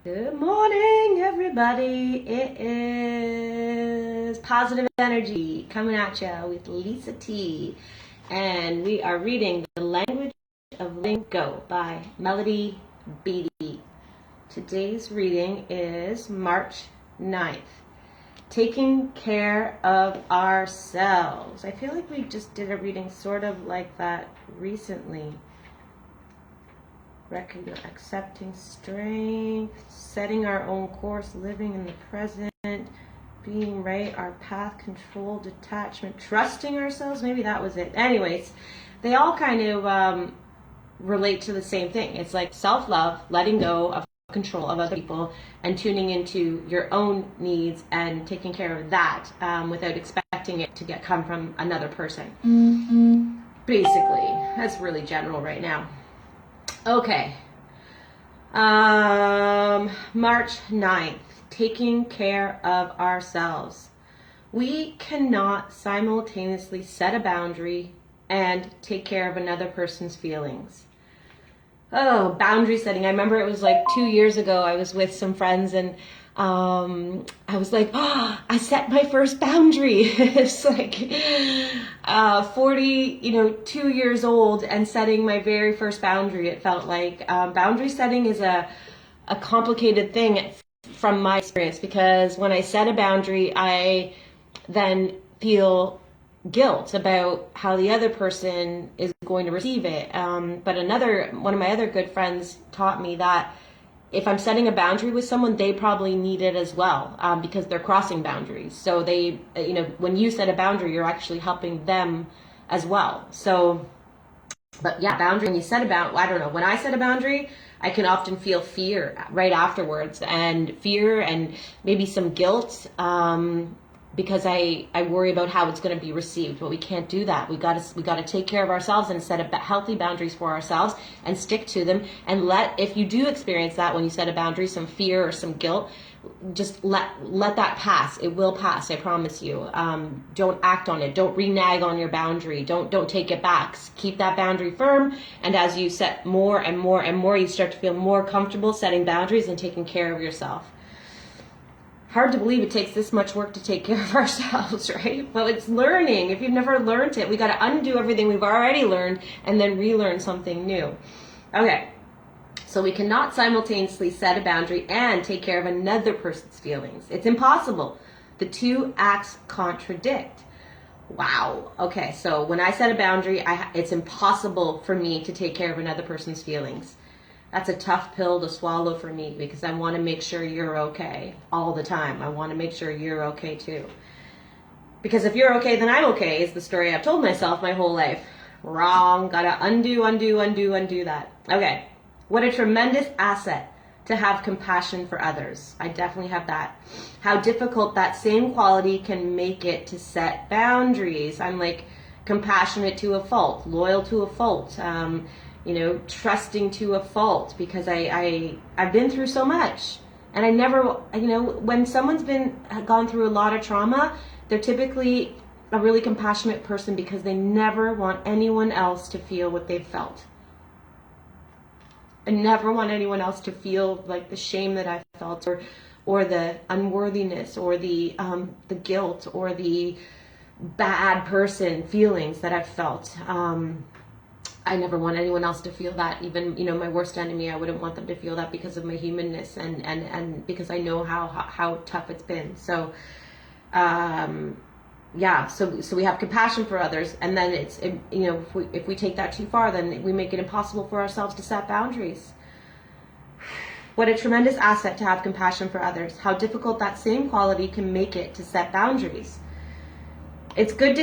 Good morning, everybody. It is Positive Energy coming at you with LisaT. And we are reading The Language of Letting Go by Beattie. Today's reading is March 9th. Taking care of ourselves. I feel like we just did a reading sort of like that recently. Accepting strength, setting our own course, living in the present, being right, our path, control, detachment, trusting ourselves. Maybe that was it. Anyways, they all kind of relate to the same thing. It's like self-love, letting go of control of other people, and tuning into your own needs and taking care of that without expecting it to come from another person. Basically, that's really general right now. Okay. March 9th, taking care of ourselves. We cannot simultaneously set a boundary and take care of another person's feelings. Oh, boundary setting. I remember it was like 2 years ago. I was with some friends and I was like, I set my first boundary. It's like 2 years old and setting my very first boundary. It felt like boundary setting is a complicated thing from my experience, because when I set a boundary, I then feel guilt about how the other person is going to receive it. But one of my other good friends taught me that if I'm setting a boundary with someone, they probably need it as well, because they're crossing boundaries. So they, when you set a boundary, you're actually helping them as well. So, but yeah, boundary, when you set a boundary, I don't know, when I set a boundary, I can often feel fear right afterwards, and fear and maybe some guilt, because I worry about how it's going to be received. But we can't do that. We got to take care of ourselves and set healthy boundaries for ourselves and stick to them. And if you do experience that when you set a boundary, some fear or some guilt, just let that pass. It will pass. I promise you. Don't act on it. Don't renege on your boundary. Don't take it back. Keep that boundary firm. And as you set more and more and more, you start to feel more comfortable setting boundaries and taking care of yourself. Hard to believe it takes this much work to take care of ourselves, right? Well, it's learning. If you've never learned it, we got to undo everything we've already learned and then relearn something new. Okay, so we cannot simultaneously set a boundary and take care of another person's feelings. It's impossible. The two acts contradict. Wow. Okay, so when I set a boundary, it's impossible for me to take care of another person's feelings. That's a tough pill to swallow for me, because I want to make sure you're okay all the time. I want to make sure you're okay too. Because if you're okay, then I'm okay, is the story I've told myself my whole life. Wrong. Gotta undo that. Okay. What a tremendous asset to have compassion for others. I definitely have that. How difficult that same quality can make it to set boundaries. I'm like compassionate to a fault, loyal to a fault, trusting to a fault, because I've been through so much. And I never, when someone's gone through a lot of trauma, they're typically a really compassionate person because they never want anyone else to feel what they've felt. I never want anyone else to feel like the shame that I felt, or the unworthiness, or the guilt, or the bad person feelings that I've felt. I never want anyone else to feel that. Even, my worst enemy, I wouldn't want them to feel that, because of my humanness and because I know how tough it's been. So, so we have compassion for others, and then if we take that too far, then we make it impossible for ourselves to set boundaries. What a tremendous asset to have compassion for others. How difficult that same quality can make it to set boundaries. It's good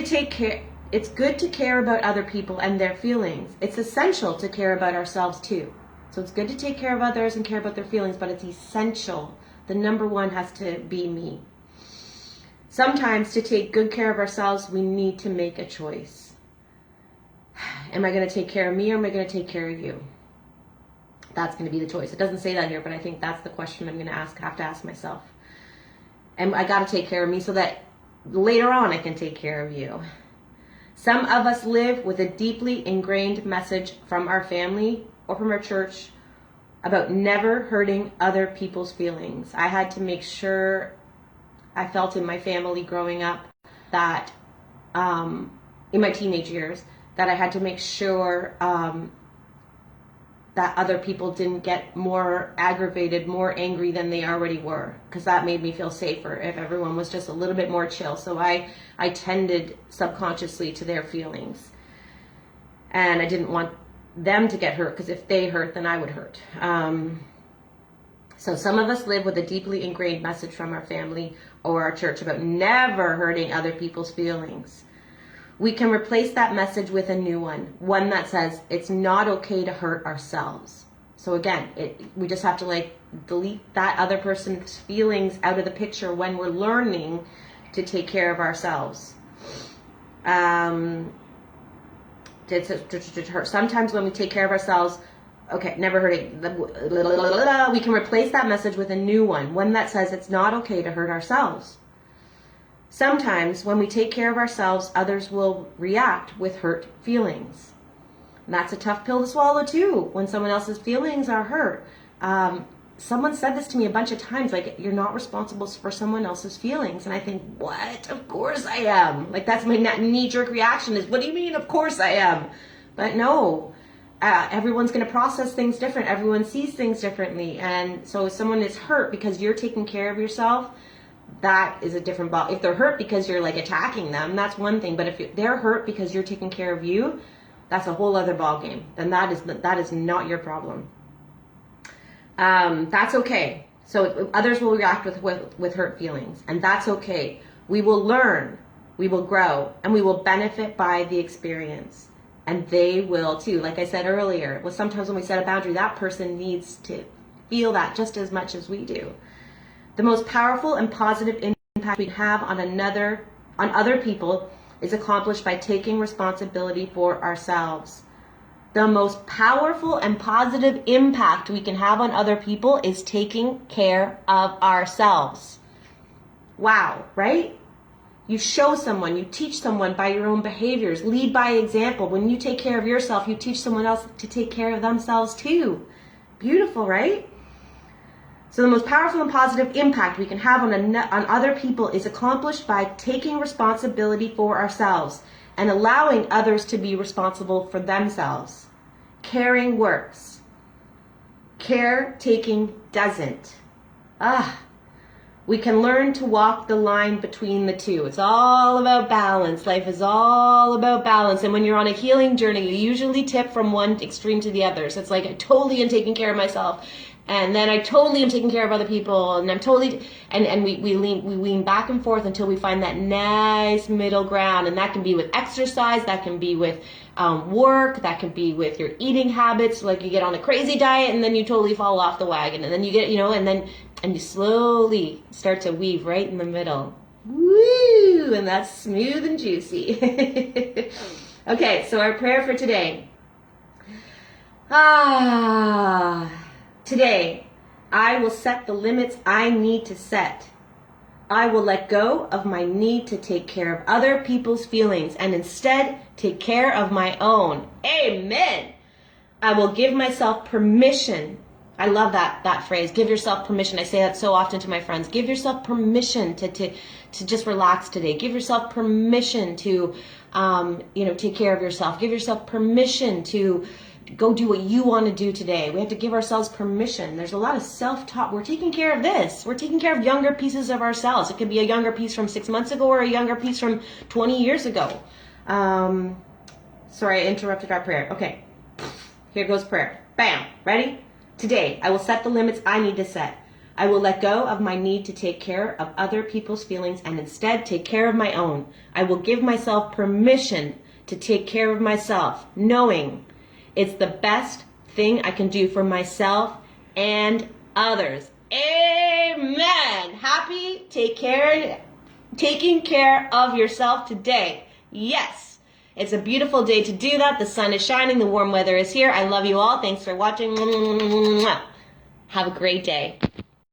to care about other people and their feelings. It's essential to care about ourselves too. So it's good to take care of others and care about their feelings, but it's essential. The number one has to be me. Sometimes to take good care of ourselves, we need to make a choice. Am I going to take care of me, or am I going to take care of you? That's going to be the choice. It doesn't say that here, but I think that's the question I'm going to have to ask myself. And I got to take care of me so that later on I can take care of you. Some of us live with a deeply ingrained message from our family, or from our church, about never hurting other people's feelings. I had to make sure, I felt in my family growing up that, in my teenage years, that I had to make sure that other people didn't get more aggravated, more angry than they already were, because that made me feel safer if everyone was just a little bit more chill. So I tended subconsciously to their feelings, and I didn't want them to get hurt, because if they hurt, then I would hurt. So some of us live with a deeply ingrained message from our family or our church about never hurting other people's feelings. We can replace that message with a new one that says it's not okay to hurt ourselves. So again, we just have to delete that other person's feelings out of the picture when we're learning to take care of ourselves. Sometimes when we take care of ourselves, okay, never hurting, we can replace that message with a new one that says it's not okay to hurt ourselves. Sometimes when we take care of ourselves, others will react with hurt feelings. And that's a tough pill to swallow too, when someone else's feelings are hurt. Someone said this to me a bunch of times, you're not responsible for someone else's feelings. And I think, what? Of course I am. That's my knee-jerk reaction is, what do you mean, of course I am? But no, everyone's going to process things different. Everyone sees things differently. And so if someone is hurt because you're taking care of yourself, that is a different ball. If they're hurt because you're attacking them, that's one thing. But if they're hurt because you're taking care of you, that's a whole other ball game. Then that is not your problem. That's okay. So others will react with hurt feelings, and that's okay. We will learn, we will grow, and we will benefit by the experience. And they will too. Like I said earlier, sometimes when we set a boundary, that person needs to feel that just as much as we do. The most powerful and positive impact we have on other people is accomplished by taking responsibility for ourselves. The most powerful and positive impact we can have on other people is taking care of ourselves. Wow, right? You show someone, you teach someone by your own behaviors. Lead by example. When you take care of yourself, you teach someone else to take care of themselves too. Beautiful, right? So the most powerful and positive impact we can have on other people is accomplished by taking responsibility for ourselves and allowing others to be responsible for themselves. Caring works. Caretaking doesn't. We can learn to walk the line between the two. It's all about balance. Life is all about balance. And when you're on a healing journey, you usually tip from one extreme to the other. So it's I totally am taking care of myself. And then I totally am taking care of other people, and I'm totally, and we lean back and forth until we find that nice middle ground. And that can be with exercise, that can be with work, that can be with your eating habits. You get on a crazy diet and then you totally fall off the wagon, and then you get, and you slowly start to weave right in the middle. Woo! And that's smooth and juicy. Okay, so our prayer for today. Today, I will set the limits I need to set. I will let go of my need to take care of other people's feelings and instead take care of my own. Amen. I will give myself permission. I love that phrase. Give yourself permission. I say that so often to my friends. Give yourself permission to just relax today. Give yourself permission to take care of yourself. Give yourself permission to go do what you want to do today. We have to give ourselves permission. There's a lot of self-talk. We're taking care of this. We're taking care of younger pieces of ourselves. It could be a younger piece from 6 months ago or a younger piece from 20 years ago. Sorry, I interrupted our prayer. Okay, here goes prayer. Bam, ready? Today, I will set the limits I need to set. I will let go of my need to take care of other people's feelings and instead take care of my own. I will give myself permission to take care of myself, knowing it's the best thing I can do for myself and others. Amen. Happy taking care of yourself today. Yes. It's a beautiful day to do that. The sun is shining. The warm weather is here. I love you all. Thanks for watching. Have a great day.